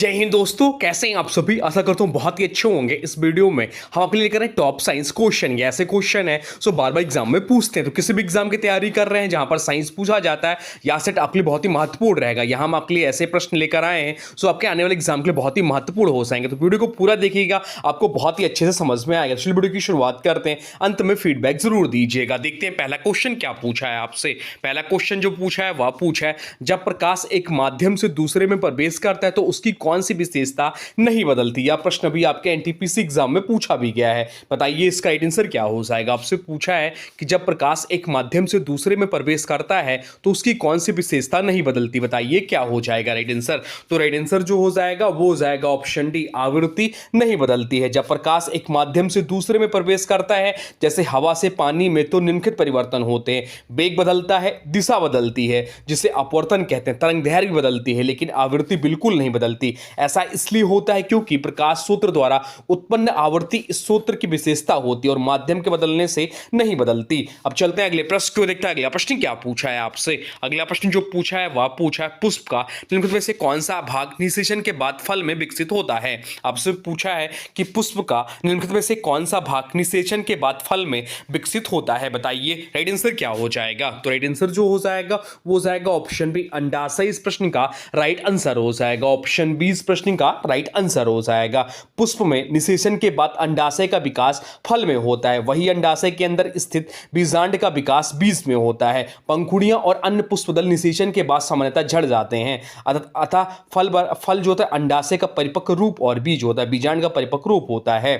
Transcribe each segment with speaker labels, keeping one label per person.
Speaker 1: जय हिंद दोस्तों, कैसे हैं आप सभी। आशा करता हूँ बहुत ही अच्छे होंगे। इस वीडियो में हम आपके लिए लेकर आए टॉप साइंस क्वेश्चन। ये ऐसे क्वेश्चन है सो बार बार एग्जाम में पूछते हैं। तो किसी भी एग्जाम की तैयारी कर रहे हैं जहां पर साइंस पूछा जाता है, या सेट आपके लिए बहुत ही महत्वपूर्ण रहेगा। यहाँ हम आपके लिए ऐसे प्रश्न लेकर आए हैं सो आपके आने वाले एग्जाम के लिए बहुत ही महत्वपूर्ण हो जाएंगे। तो वीडियो को पूरा देखिएगा, आपको बहुत ही अच्छे से समझ में आएगा। चलिए वीडियो की शुरुआत करते हैं, अंत में फीडबैक जरूर दीजिएगा। देखते हैं पहला क्वेश्चन क्या पूछा है आपसे। पहला क्वेश्चन जो पूछा है वह पूछा है, जब प्रकाश एक माध्यम से दूसरे में प्रवेश करता है तो उसकी कौन सी विशेषता नहीं बदलती। यह प्रश्न भी आपके एनटीपीसी एग्जाम में पूछा भी गया है। बताइए इसका राइट आंसर क्या हो जाएगा। आपसे पूछा है कि जब प्रकाश एक माध्यम से दूसरे में प्रवेश करता है तो उसकी कौन सी विशेषता नहीं बदलती। बताइए क्या हो जाएगा राइट आंसर। तो राइट आंसर जो हो जाएगा वो हो जाएगा ऑप्शन डी, आवृत्ति नहीं बदलती है। जब प्रकाश एक माध्यम से दूसरे में प्रवेश करता है, जैसे हवा से पानी में, तो निम्नलिखित परिवर्तन होते हैं। वेग बदलता है, दिशा बदलती है जिसे अपवर्तन कहते हैं, तरंग दैर्घ्य भी बदलती है, लेकिन आवृत्ति बिल्कुल नहीं बदलती। ऐसा इसलिए होता है क्योंकि प्रकाश सूत्र द्वारा उत्पन्न आवृत्ति इस सूत्र की विशेषता होती है और माध्यम के बदलने से नहीं बदलती। अब चलते हैं अगले प्रश्न को देखते हैं। अगला प्रश्न क्या पूछा है आपसे। अगला प्रश्न जो पूछा है वह पूछा है, पुष्प का निम्नलिखित में से कौन सा भाग निषेचन के बाद फल में विकसित होता है। आपसे पूछा है कि पुष्प का निम्नलिखित में से कौन सा भाग निषेचन के बाद फल में विकसित होता है। बताइए राइट आंसर क्या हो जाएगा। तो राइट आंसर जो हो जाएगा वो हो जाएगा ऑप्शन बी, अंडाशय इस प्रश्न का राइट आंसर हो जाएगा। ऑप्शन बी इस प्रश्न का राइट आंसर हो जाएगा। पुष्प में निषेचन के बाद अंडाशय का विकास फल में होता है, वही अंडाशय के अंदर स्थित बीजांड का विकास बीज में होता है। पंखुड़ियां और अन्य पुष्पदल निषेचन के बाद सामान्यतः झड़ जाते हैं। अतः फल जो होता है अंडाशय का परिपक्व रूप और बीज होता है, बीजांड का परिपक्व रूप होता है।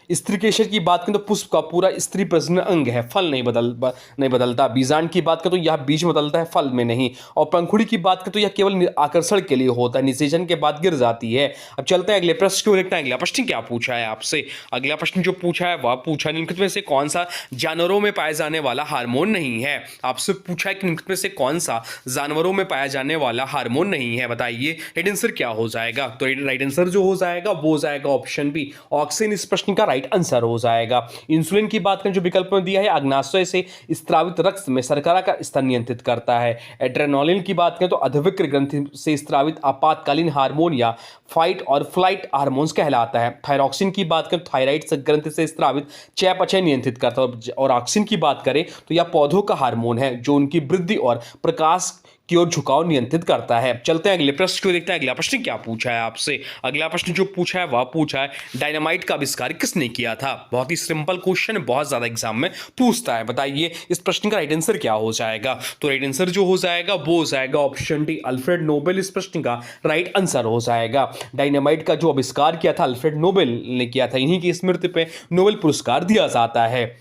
Speaker 1: स्त्री केशर की बात करें तो पुष्प का पूरा स्त्री प्रजनन अंग है, फल नहीं बदलता। बीजांड की बात करें तो यह बीज बदलता है, फल में नहीं। और पंखुड़ी की बात करें तो यह केवल आकर्षण के लिए होता है, निषेचन के बाद गिर जाती है। अब चलते हैं अगले प्रश्न को देखते हैं। अगला प्रश्न क्या पूछा है आपसे। अगला प्रश्न जो पूछा है वह पूछा है, निम्नलिखित में से कौन सा जानवरों में पाया जाने वाला हार्मोन नहीं है। आपसे पूछा है कि निम्नलिखित में से कौन सा जानवरों में पाया जाने वाला हार्मोन नहीं है। बताइए राइट आंसर क्या हो जाएगा। तो राइट आंसर जो हो जाएगा वो हो जाएगा ऑप्शन बी, ऑक्सीजन इस प्रश्न का राइट आंसर हो जाएगा। इंसुलिन की बात करें जो विकल्प में दिया है, अग्नाशय से स्रावित रक्त में शर्करा का स्तर नियंत्रित करता है। एड्रेनालिन की बात करें तो अधिविक्र ग्रंथि से स्रावित आपातकालीन हार्मोन या फाइट और फ्लाइट हार्मोन्स कहलाता है। थायरॉक्सिन की बात करें थायराइड ग्रंथि से स्रावित चयापचय नियंत्रित करता है। और ऑक्सिन की बात करें तो यह पौधों का हार्मोन है जो उनकी वृद्धि और प्रकाश की ओर झुकाव नियंत्रित करता है। चलते हैं अगले प्रश्न को देखते हैं। अगला प्रश्न क्या पूछा है आपसे। अगला प्रश्न जो पूछा है वह पूछा है, डायनामाइट का आविष्कार किसने किया था। बहुत ही सिंपल क्वेश्चन है, बहुत ज्यादा एग्जाम में पूछता है। बताइए इस प्रश्न का राइट आंसर क्या हो जाएगा। तो राइट आंसर जो हो जाएगा वो हो जाएगा ऑप्शन डी, अल्फ्रेड नोबेल इस प्रश्न का राइट आंसर हो जाएगा। डायनामाइट का जो आविष्कार किया था अल्फ्रेड नोबेल ने किया था, इन्हीं की स्मृति पे नोबेल पुरस्कार दिया जाता है।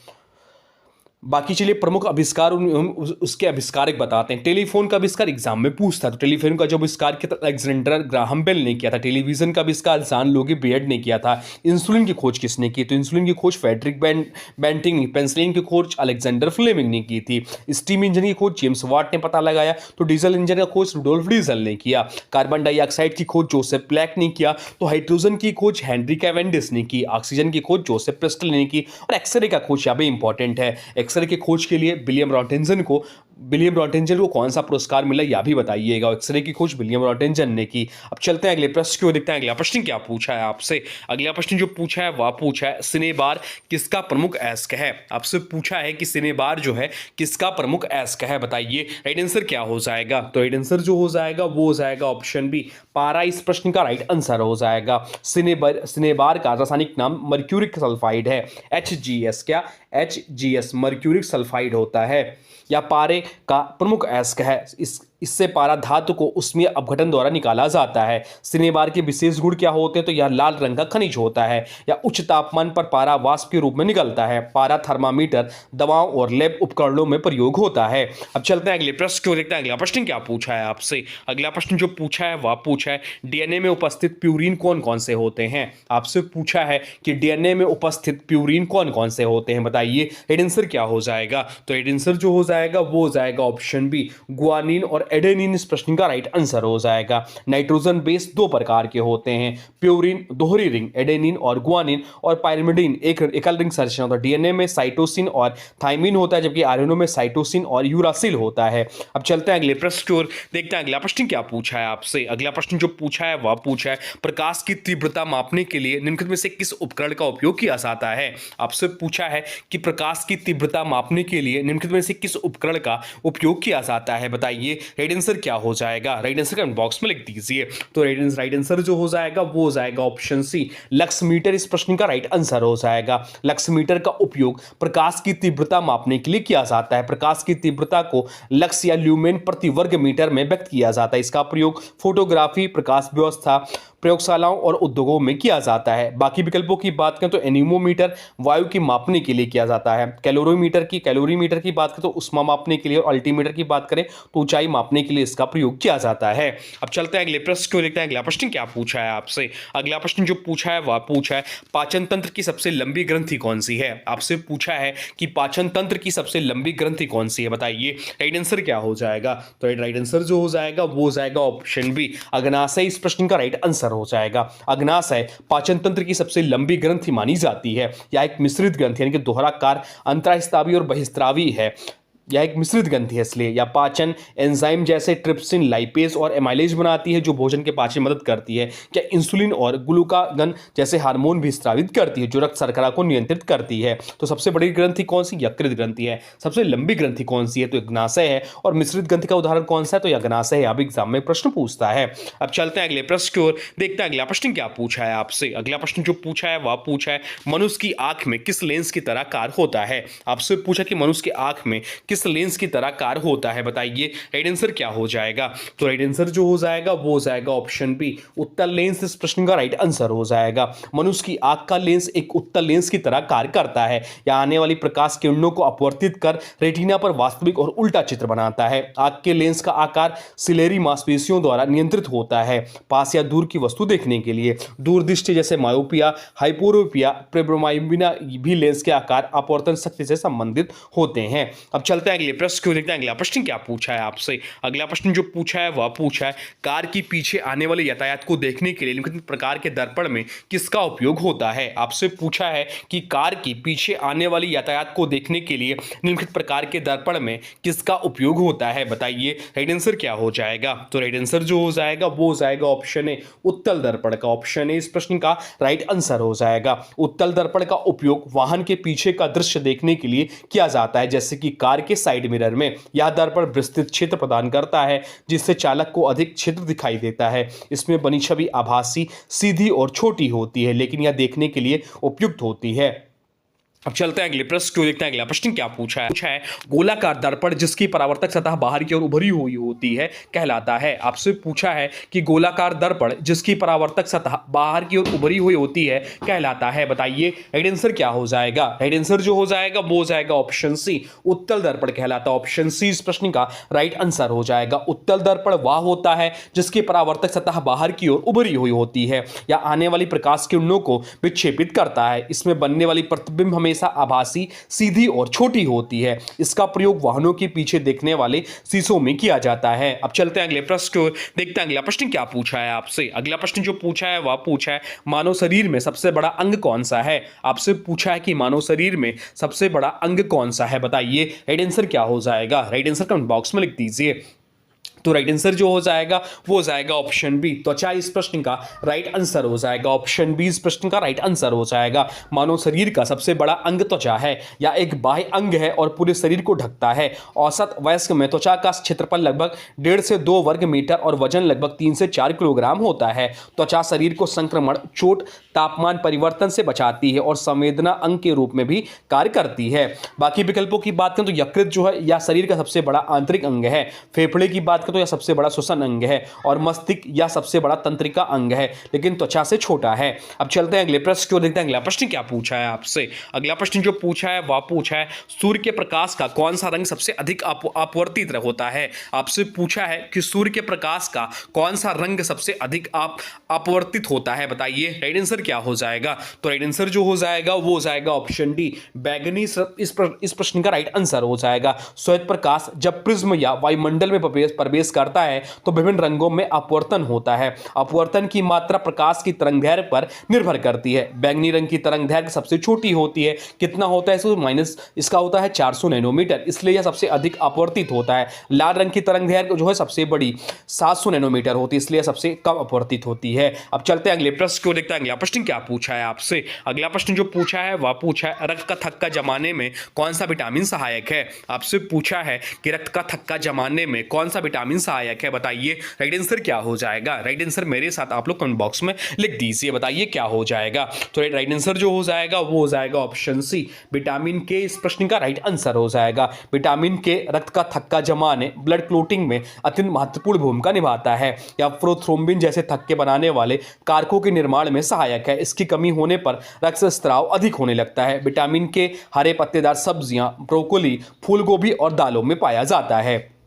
Speaker 1: बाकी चलिए प्रमुख आविष्कार उसके आविष्कारक बताते हैं। टेलीफोन का आविष्कार एग्जाम में पूछता है, तो टेलीफोन का जो आविष्कार किया था अलेक्जेंडर ग्राहम बेल ने किया था। टेलीविजन का आविष्कार जॉन लोगी बेयर्ड ने किया था। इंसुलिन की खोज किसने की, तो इंसुलिन की खोज फ्रेडरिक बेंटिंग। पेंसिलिन की खोज अलेक्जेंडर फ्लेमिंग ने की थी। स्टीम इंजन की खोज जेम्स वाट ने पता लगाया, तो डीजल इंजन का खोज रुडोल्फ डीजल ने किया। कार्बन डाइऑक्साइड की खोज जोसेफ प्लैंक ने किया, तो हाइड्रोजन की खोज हेनरी कैवेंडिश ने की। ऑक्सीजन की खोज जोसेफ प्रेस्टल ने की। और एक्सरे का खोज यहाँ पे इंपॉर्टेंट है, एक्सरे की खोज के लिए विलियम रॉन्टेंजन को कौन सा पुरस्कार मिला यह भी बताइएगा। एक्सरे की खोज विलियम रॉन्टेंजन ने की। अब चलते हैं अगले प्रश्न को देखते हैं। अगला प्रश्न क्या पूछा है आपसे। अगला प्रश्न जो पूछा है वह पूछा है, सिनेबार किसका प्रमुख अयस्क है। आपसे पूछा है कि सिनेबार जो है किसका प्रमुख अयस्क है। बताइए राइट आंसर क्या हो जाएगा। तो राइट आंसर जो हो जाएगा वो हो जाएगा ऑप्शन बी, पारा इस प्रश्न का राइट आंसर हो जाएगा। सिनेबार का रासायनिक नाम मर्क्यूरिक सल्फाइड है, HGS। क्या HGS मर्क्यूरिक सल्फाइड होता है, या पारे का प्रमुख अयस्क है। इससे पारा धातु को उष्मीय अपघटन द्वारा निकाला जाता है। सिनेबार के विशेष गुण क्या होते हैं, तो यह लाल रंग का खनिज होता है, या उच्च तापमान पर पारा वाष्प के रूप में निकलता है। पारा थर्मामीटर, दवाओं और लैब उपकरणों में प्रयोग होता है। अब चलते हैं अगले प्रश्न को देखते हैं। अगला प्रश्न क्या पूछा है आपसे। अगला प्रश्न जो पूछा है वह पूछा है, डीएनए में उपस्थित प्यूरिन कौन कौन से होते हैं। आपसे पूछा है कि डीएनए में उपस्थित प्यूरिन कौन कौन से होते हैं। बताइए राइट आंसर क्या हो जाएगा। तो राइट आंसर जो हो जाएगा वो हो जाएगा ऑप्शन बी, गुआनिन और एडेनिन इस प्रश्न का राइट आंसर हो जाएगा। नाइट्रोजन बेस दो प्रकार के होते हैं, प्यूरिन दोहरी रिंग एडेनिन और गुआनिन, और पाइरिमिडीन एक एकल रिंग संरचना होता है। डीएनए में साइटोसिन और थाइमिन होता है, जबकि आरएनए में साइटोसिन और यूरासिल होता है। अब चलते हैं अगले प्रश्न की ओर, देखते हैं अगला प्रश्न क्या पूछा है आपसे। अगला प्रश्न जो पूछा है वह पूछा है प्रकाश की तीव्रता मापने के लिए निम्नलिखित में से किस उपकरण का उपयोग किया जाता है। आपसे पूछा है कि प्रकाश की तीव्रता मापने के लिए निम्नलिखित में से किस उपकरण का उपयोग किया जाता है, बताइए राइट आंसर क्या हो जाएगा। राइट आंसर कमेंट बॉक्स में लिख दीजिए। तो राइट आंसर जो हो जाएगा वो हो जाएगा ऑप्शन सी, लक्स मीटर इस प्रश्न का राइट आंसर हो जाएगा। लक्स मीटर का उपयोग प्रकाश की तीव्रता मापने के लिए किया जाता है। प्रकाश की तीव्रता को लक्स या ल्यूमेन प्रति वर्ग मीटर में व्यक्त किया जाता है। इसका प्रयोग फोटोग्राफी, प्रकाश व्यवस्था, प्रयोगशालाओं और उद्योगों में किया जाता है। बाकी विकल्पों की बात करें तो एनीमोमीटर वायु की मापने के लिए किया जाता है। कैलोरीमीटर की बात करें तो उष्मा मापने के लिए, और अल्टीमीटर की बात करें तो ऊंचाई मापने के लिए इसका प्रयोग किया जाता है। अब चलते हैं अगले प्रश्न को, देखते हैं अगला प्रश्न क्या पूछा है आपसे। अगला प्रश्न जो पूछा है वह पूछा है पाचन तंत्र की सबसे लंबी ग्रंथि कौन सी है। आपसे पूछा है कि पाचन तंत्र की सबसे लंबी ग्रंथि कौन सी है, बताइए राइट आंसर क्या हो जाएगा। तो राइट आंसर जो हो जाएगा वो हो जाएगा ऑप्शन बी, अग्नाशय इस प्रश्न का राइट आंसर हो जाएगा। अग्नाशय पाचन तंत्र की सबसे लंबी ग्रंथि मानी जाती है। यह एक मिश्रित ग्रंथि यानी कि दोहराकार अंतःस्रावी और बहिस्रावी है। यह एक मिश्रित ग्रंथि है, इसलिए यह पाचन एंजाइम जैसे ट्रिप्सिन, लाइपेज और एमाइलेज बनाती है जो भोजन के पाचन में मदद करती है। क्या इंसुलिन और ग्लूकागन जैसे हार्मोन भी स्रावित करती है जो रक्त शर्करा को नियंत्रित करती है। तो सबसे बड़ी ग्रंथि कौन सी, यकृत ग्रंथि है। सबसे लंबी ग्रंथि कौन सी है, तो अग्नाशय है। और मिश्रित ग्रंथि का उदाहरण कौन सा है, तो यह अग्नाशय है। अब एग्जाम में प्रश्न पूछता है। अब चलते हैं अगले प्रश्न की ओर, देखते हैं अगला प्रश्न क्या पूछा है आपसे। अगला प्रश्न जो पूछा है वह पूछा है मनुष्य की आंख में किस लेंस की तरह कार्य होता है। आपसे पूछा कि मनुष्य की आंख में किस लेंस की तरह कार्य होता है, बताइए राइट आंसर क्या हो जाएगा। तो राइट आंसर जो हो जाएगा वो हो जाएगा ऑप्शन बी, उत्तल लेंस इस प्रश्न का राइट आंसर हो जाएगा। मनुष्य की आंख का लेंस एक उत्तल लेंस की तरह कार्य करता है। यह आने वाली प्रकाश किरणों को अपवर्तित कर रेटिना पर वास्तविक और उल्टा चित्र बनाता है। आंख के लेंस का आकार सिलेरी मांसपेशियों द्वारा नियंत्रित होता है पास या दूर की वस्तु देखने के लिए। दूरदृष्टि जैसे मायोपिया, हाइपोरोपिया, प्रेब्रोमाइबिना भी लेंस के आकार अपवर्तन शक्ति से संबंधित होते हैं। अब चलते हैं अगले प्रश्न को, देखते हैं अगला प्रश्न क्या पूछा है आपसे। अगला प्रश्न जो पूछा है वह पूछा है कार की पीछे आने वाले यातायात को देखने के लिए निम्नलिखित प्रकार के दर्पण में किसका उपयोग होता है। आपसे पूछा है कि कार की पीछे आने वाली यातायात को देखने के लिए निम्नलिखित प्रकार के दर्पण में किसका उपयोग होता है, बताइए राइट आंसर क्या हो जाएगा। तो राइट आंसर जो हो जाएगा वो हो जाएगा ऑप्शन ए, उत्तल दर्पण का। ऑप्शन ए इस प्रश्न का राइट आंसर हो जाएगा। उत्तल दर्पण का उपयोग वाहन के पीछे का दृश्य देखने के लिए किया जाता है, जैसे कि कार के साइड मिरर में। यह दर्पण विस्तृत क्षेत्र प्रदान करता है जिससे चालक को अधिक क्षेत्र दिखाई देता है। इसमें बनी छवि आभासी, सीधी और छोटी होती है, लेकिन यह देखने के लिए उपयुक्त होती है। अब चलते हैं अगले प्रश्न को, देखते हैं अगला प्रश्न क्या पूछा है। गोलाकार दर्पण जिसकी परावर्तक सतह बाहर की ओर उभरी हुई होती है कहलाता है। आपसे पूछा है कि गोलाकार दर्पण जिसकी परावर्तक सतह बाहर की ओर उभरी हुई होती है कहलाता है, बताइए राइट आंसर क्या हो जाएगा। राइट आंसर जो हो जाएगा वो हो जाएगा ऑप्शन सी, उत्तल दर्पण कहलाता है। ऑप्शन सी इस प्रश्न का राइट आंसर हो जाएगा। उत्तल दर्पण वह होता है जिसकी परावर्तक सतह बाहर की ओर उभरी हुई होती है या आने वाली प्रकाश किरणों को विक्षेपित करता है। इसमें बनने वाली प्रतिबिंब हमेशा आभासी, सीधी और छोटी होती है। इसका प्रयोग वाहनों के पीछे देखने वाले शीशों में किया जाता है। अब चलते हैं अगले प्रश्न को, देखते हैं अगला प्रश्न क्या पूछा है आपसे। अगला प्रश्न जो पूछा है वह पूछा है मानव शरीर में सबसे बड़ा अंग कौन सा है। आपसे पूछा है कि मानव शरीर में सबसे बड़ा अंग कौन सा है, बताइए राइट आंसर क्या हो जाएगा। राइट आंसर कमेंट बॉक्स में लिख दीजिए। तो राइट आंसर जो हो जाएगा वो हो जाएगा ऑप्शन बी, त्वचा इस प्रश्न का राइट आंसर हो जाएगा। ऑप्शन बी इस प्रश्न का राइट आंसर हो जाएगा। मानव शरीर का सबसे बड़ा अंग त्वचा है, या एक बाह्य अंग है और पूरे शरीर को ढकता है। औसत वयस्क में त्वचा का क्षेत्रफल लगभग 1.5 से 2 वर्ग मीटर और वजन लगभग 3 से 4 किलोग्राम होता है। त्वचा शरीर को संक्रमण, चोट, तापमान परिवर्तन से बचाती है और संवेदना अंग के रूप में भी कार्य करती है। बाकी विकल्पों की बात करें तो यकृत जो है या शरीर का सबसे बड़ा आंतरिक अंग है। फेफड़े की बात तो यह सबसे बड़ा श्वसन अंग है, और मस्तिष्क या सबसे बड़ा तंत्रिका अंग है, लेकिन त्वचा से छोटा है। अब चलते हैं अगले प्रश्न को, देखते हैं अगला प्रश्न क्या पूछा है आपसे। अगला प्रश्न जो पूछा है वह पूछा है सूर्य के प्रकाश का कौन सा रंग सबसे अधिक अपवर्तित होता है। आपसे पूछा है कि सूर्य के प्रकाश का कौन सा रंग सबसे अधिक अपवर्तित होता है, बताइए राइट आंसर क्या हो जाएगा। तो राइट आंसर जो हो जाएगा वो हो जाएगा ऑप्शन डी, बैगनी इस प्रश्न का राइट आंसर हो जाएगा। श्वेत प्रकाश जब प्रिज्म या वायुमंडल में प्रवेश प्रवेश करता है तो विभिन्न रंगों में अपवर्तन होता है। अपवर्तन की मात्रा प्रकाश की तरंगदैर्घ्य पर निर्भर करती है। बैंगनी रंग की तरंगदैर्घ्य सबसे छोटी होती है, कितना होता है इसका होता है 400 नैनोमीटर, इसलिए यह सबसे अधिक अपवर्तित होता है। लाल रंग की तरंगदैर्घ्य जो है सबसे बड़ी 700 नैनोमीटर होती है, इसलिए सबसे कम अपवर्तित होती है। अब चलते हैं अगले प्रश्न को देखते हैं। अगला प्रश्न क्या पूछा है आपसे? अगला प्रश्न जो पूछा है वह पूछा है रक्त का थक्का जमाने में कौन सा विटामिन सहायक है। आपसे पूछा है कि रक्त का थक्का जमाने में कौन सा विटामिन सहायक है, बताइए राइट आंसर क्या हो जाएगा। राइट आंसर मेरे साथ आप लोग कमेंट बॉक्स में लिख दीजिए, बताइए क्या हो जाएगा। तो राइट आंसर जो हो जाएगा वो हो जाएगा ऑप्शन सी, विटामिन के इस प्रश्न का राइट आंसर हो जाएगा। विटामिन के रक्त का थक्का जमाने ब्लड क्लोटिंग में अत्यंत महत्वपूर्ण भूमिका निभाता है या प्रोथ्रोम्बिन जैसे थक्के बनाने वाले कारकों के निर्माण में सहायक है। इसकी कमी होने पर रक्त स्राव अधिक होने लगता है। विटामिन के हरे पत्तेदार सब्जियां, ब्रोकोली, फूल गोभी और दालों में पाया जाता है।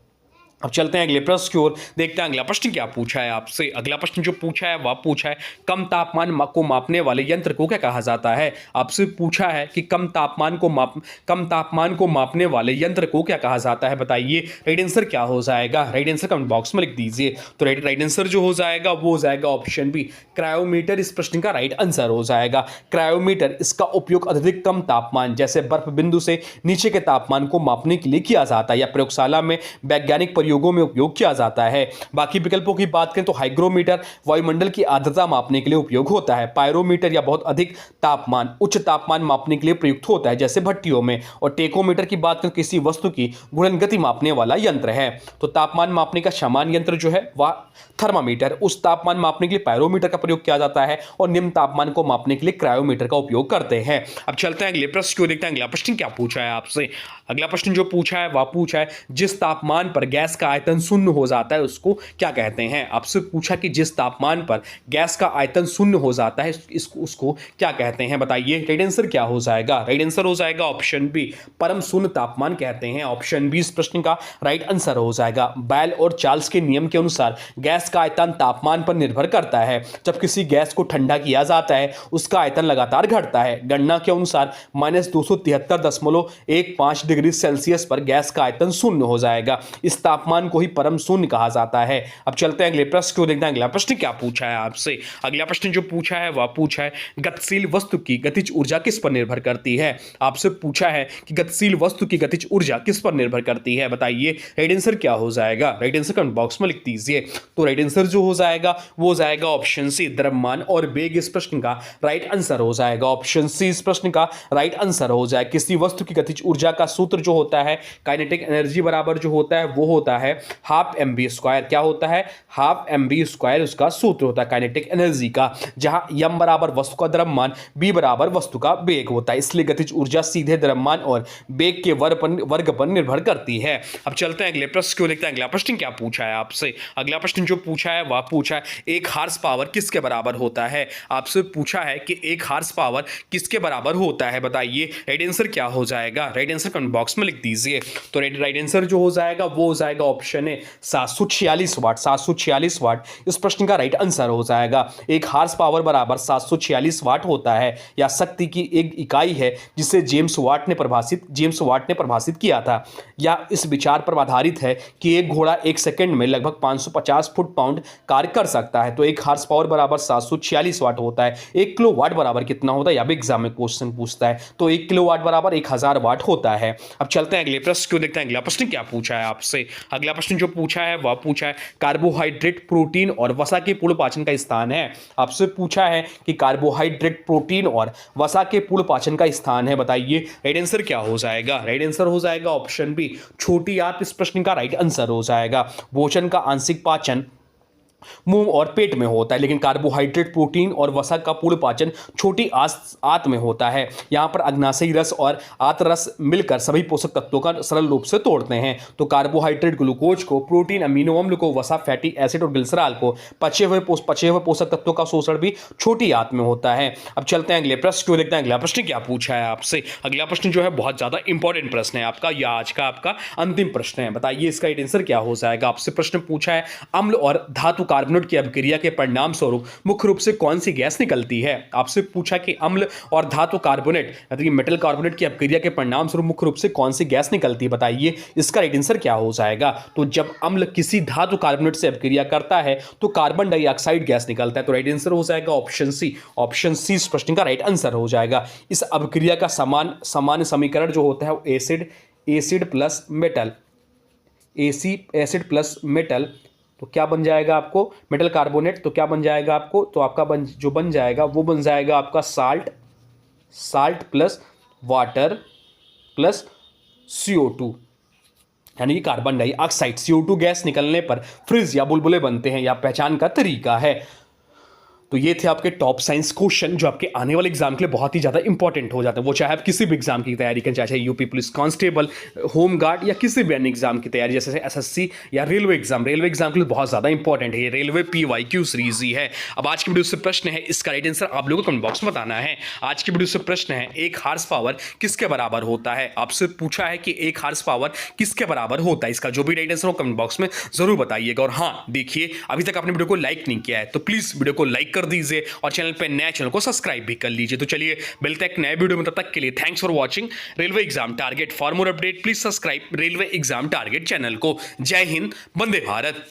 Speaker 1: अब चलते हैं अगले प्रश्न की ओर, देखते हैं अगला प्रश्न क्या पूछा है आपसे। अगला प्रश्न जो पूछा है वह पूछा है कम तापमान को मापने वाले यंत्र को क्या कहा जाता है। आपसे पूछा है कि कम तापमान को मापने वाले यंत्र को क्या कहा जाता है, बताइए राइट आंसर क्या हो जाएगा। राइट आंसर कमेंट बॉक्स में लिख दीजिए। तो राइट आंसर जो हो जाएगा वो हो जाएगा ऑप्शन बी, क्रायोमीटर इस प्रश्न का राइट आंसर हो जाएगा। क्रायोमीटर, इसका उपयोग अत्यधिक कम तापमान जैसे बर्फ बिंदु से नीचे के तापमान को मापने के लिए किया जाता है या प्रयोगशाला में वैज्ञानिक प्रयोगों में उपयोग किया जाता है। बाकी विकल्पों की बात करें तो हाइग्रोमीटर वायुमंडल की आर्द्रता मापने के लिए उपयोग होता है। पायरोमीटर या बहुत अधिक तापमान, उच्च तापमान मापने के लिए प्रयुक्त होता है जैसे भट्टियों में। और टेकोमीटर की बात करें किसी वस्तु की घूर्णन गति मापने वाला यंत्र है। तो तापमान मापने का सामान्य यंत्र जो है वह थर्मामीटर, उस तापमान मापने के लिए पायरोमीटर का प्रयोग किया जाता है और निम्न तापमान को मापने के लिए क्रायोमीटर का उपयोग करते हैं। अब चलते हैं अगले प्रश्न को देखते हैं। अगला प्रश्न क्या पूछा है आपसे। अगला प्रश्न जो पूछा है वह पूछा है जिस तापमान पर गैस का आयतन शून्य हो जाता है उसको क्या कहते हैं। आपसे पूछा कि जिस तापमान पर गैस का आयतन शून्य हो जाता है उसको क्या कहते हैं, बताइए राइट आंसर क्या हो जाएगा। राइट आंसर हो जाएगा ऑप्शन बी, परम शून्य तापमान कहते हैं। ऑप्शन बी इस प्रश्न का राइट आंसर हो जाएगा। बैल और चार्ल्स के नियम के अनुसार गैस का आयतन तापमान पर निर्भर करता है। जब किसी गैस को ठंडा किया जाता है उसका आयतन लगातार घटता है। गणना के अनुसार -273.15 डिग्री सेल्सियस पर गैस का आयतन शून्य हो जाएगा। इस तापमान को ही परम शून्य कहा जाता है। अब चलते हैं अगले प्रश्न को देखते हैं। अगला प्रश्न क्या पूछा है आपसे। अगला प्रश्न जो पूछा है वह पूछा है गतिशील वस्तु की गतिज ऊर्जा किस पर निर्भर करती है। आपसे पूछा है कि गतिशील वस्तु की गतिज ऊर्जा किस पर निर्भर करती है, बताइए राइट आंसर क्या हो जाएगा। राइट आंसर कमेंट बॉक्स में लिख दीजिए। तो राइट आंसर जो हो जाएगा वो हो जाएगा ऑप्शन सी, द्रव्यमान और वेग इस प्रश्न का राइट आंसर हो जाएगा। ऑप्शन सी इस प्रश्न का राइट आंसर हो जाएगा। किसी वस्तु की गतिज ऊर्जा का सूत्र जो होता है काइनेटिक एनर्जी बराबर जो होता है वो होता है हाफ mv स्क्वायर। क्या होता है, हाफ mv स्क्वायर उसका सूत्र होता है काइनेटिक एनर्जी का, जहां m बराबर वस्तु का द्रव्यमान, b बराबर वस्तु का वेग होता है। इसलिए गतिज ऊर्जा सीधे द्रव्यमान और वेग के वर्ग पर निर्भर करती है। अब चलते हैं अगले प्रश्न को देखते हैं। अगला प्रश्न क्या पूछा है आपसे। अगला प्रश्न जो पूछा है वह पूछा है एक हार्स पावर किसके बराबर होता है। आपसे पूछा है कि एक हार्स पावर किसके बराबर होता है, बताइए राइट आंसर क्या हो जाएगा। राइट आंसर कमेंट बॉक्स में लिख दीजिए। तो राइट आंसर जो हो जाएगा वो हो जाएगा ऑप्शन ए, 746 वाट। 746 वाट इस प्रश्न का राइट आंसर हो जाएगा। एक हार्स पावर बराबर 746 वाट होता है या शक्ति की एक इकाई है जिसे जेम्स वाट ने परिभाषित किया था। या इस विचार पर आधारित है कि एक घोड़ा एक सेकंड में लगभग 550 फुट पाउंड कार्य कर सकता है। तो एक हार्स पावर बराबर 746 वाट होता है। 1 किलो वाट बराबर कितना होता है, यह भी एग्जाम में क्वेश्चन पूछता है। तो 1 किलो वाट बराबर 1000 वाट होता है। अब चलते हैं अगले प्रश्न को देखते हैं। अगला प्रश्न क्या पूछा है आपसे। अगला प्रश्न जो पूछा है वह पूछा है कार्बोहाइड्रेट, प्रोटीन और वसा के पूर्ण पाचन का स्थान है। आपसे पूछा है कि कार्बोहाइड्रेट, प्रोटीन और वसा के पूर्ण पाचन का स्थान है, बताइए राइट आंसर क्या हो जाएगा। राइट आंसर हो जाएगा ऑप्शन बी, छोटी आंत इस प्रश्न का राइट आंसर हो जाएगा। भोजन का आंशिक पाचन मुंह और पेट में होता है, लेकिन कार्बोहाइड्रेट, प्रोटीन और वसा का पूर्ण पाचन छोटी आंत में होता है। यहाँ पर अग्नाशयी रस और आंत रस मिलकर सभी पोषक तत्वों का सरल रूप से तोड़ते हैं। तो कार्बोहाइड्रेट ग्लूकोज को, प्रोटीन अमीनो अम्ल को, वसा फैटी एसिड और ग्लिसरॉल को, पचे हुए पोषक तत्वों का शोषण भी छोटी आंत में होता है। अब चलते हैं अगले प्रश्न को देखते हैं। अगला प्रश्न क्या पूछा है आपसे। अगला प्रश्न जो है बहुत ज्यादा इंपॉर्टेंट प्रश्न है आपका, या आज का आपका अंतिम प्रश्न है। बताइए इसका राइट आंसर क्या हो जाएगा। आपसे प्रश्न पूछा है अम्ल और धातु कार्बोनेट की अभिक्रिया के परिणाम स्वरूप मुख्य रूप से कौन सी गैस निकलती है? आपसे पूछा कि अम्ल और धातु कार्बोनेट यानी कि मेटल कार्बोनेट की अभिक्रिया के परिणाम स्वरूप मुख्य रूप से कौन सी गैस निकलती है, बताइए इसका राइट आंसर क्या हो जाएगा? तो जब अम्ल किसी धातु कार्बोनेट से अभिक्रिया करता है तो कार्बन डाइऑक्साइड गैस निकलता है। तो राइट आंसर हो जाएगा ऑप्शन सी। ऑप्शन सी इस प्रश्न का राइट आंसर हो जाएगा। इस अभिक्रिया का सामान्य समीकरण जो होता है वो acid plus metal, acid plus metal, तो क्या बन जाएगा आपको? मेटल कार्बोनेट, तो क्या बन जाएगा आपको? तो आपका जो बन जाएगा वो बन जाएगा आपका salt plus water plus CO2 यानी कि कार्बन डाइऑक्साइड। CO2 गैस निकलने पर फ्रिज या बुलबुले बनते हैं, या पहचान का तरीका है। तो ये थे आपके टॉप साइंस क्वेश्चन जो आपके आने वाले एग्जाम के लिए बहुत ही ज़्यादा इंपॉर्टेंट हो जाते हैं। वो चाहे आप किसी भी एग्जाम की तैयारी करें, चाहे UP police constable, home guard या किसी भी अन्य एग्जाम की तैयारी, जैसे SSC या रेलवे एग्जाम के लिए बहुत ज़्यादा इंपॉर्टेंट है। ये रेलवे PYQ सीरीज ही है। अब आज की वीडियो से प्रश्न है, इसका राइट आंसर आप लोगों को कमेंट बॉक्स में बताना है। आज की वीडियो से प्रश्न है, 1 हार्स पावर किसके बराबर होता है? आपसे पूछा है कि 1 हार्स पावर किसके बराबर होता है। इसका जो भी राइट आंसर हो कमेंट बॉक्स में जरूर बताइएगा। और हाँ, देखिए अभी तक आपने वीडियो को लाइक नहीं किया है तो प्लीज वीडियो को लाइक कर दीजिए और चैनल पे नए चैनल को सब्सक्राइब भी कर लीजिए। तो चलिए मिलते हैं एक नए वीडियो में, तब तक के लिए thanks for watching railway exam target. For more update please subscribe railway exam target channel को। जय हिंद, वंदे भारत।